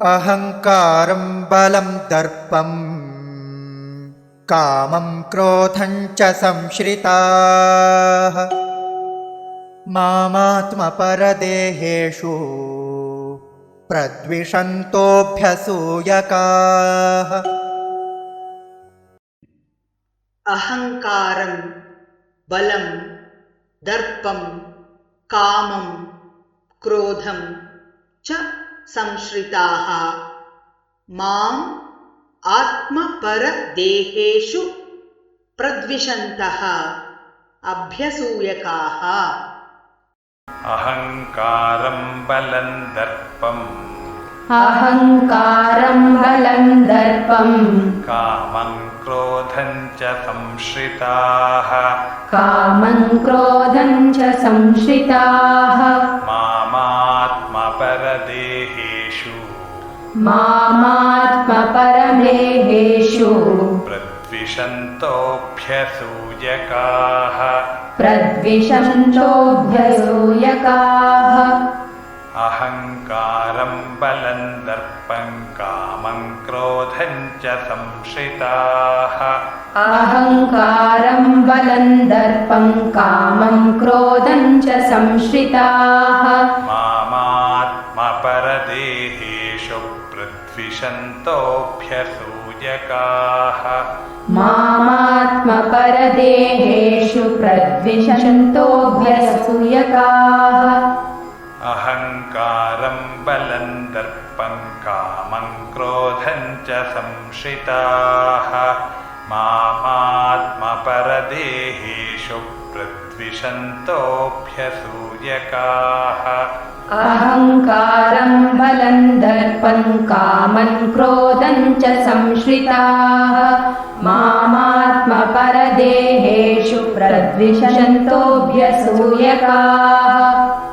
अहङ्कारं बलं दर्पं कामं क्रोधं च संश्रिताः मामात्मपरदेहेषु प्रद्विषन्तोऽभ्यसूयकाः। अहङ्कारं बलं दर्पं कामं क्रोधं च संश्रिताः माम् आत्मपरदेहेषु प्रद्विषन्तः अभ्यसूयकाः। अहङ्कारं बलं दर्पम् कामं क्रोधं च संश्रिताः मामात्मपरदेहेषु प्रद्विषन्तोऽभ्यसूयकाः। अहङ्कारं बलं दर्पं कामं क्रोधं च संश्रिताः मामात्मपरदेहेषु प्रद्विषन्तोऽभ्यसूयकाः। अहङ्कारं बलं दर्पं कामं क्रोधं च संश्रिताः मामात्मपरदेहेषु प्रद्विषन्तोऽभ्यसूयकाः। अहङ्कारं बलं दर्पं कामं क्रोधं च संश्रिताः मामात्मपरदेहेषु प्रद्विषन्तोऽभ्यसूयकाः।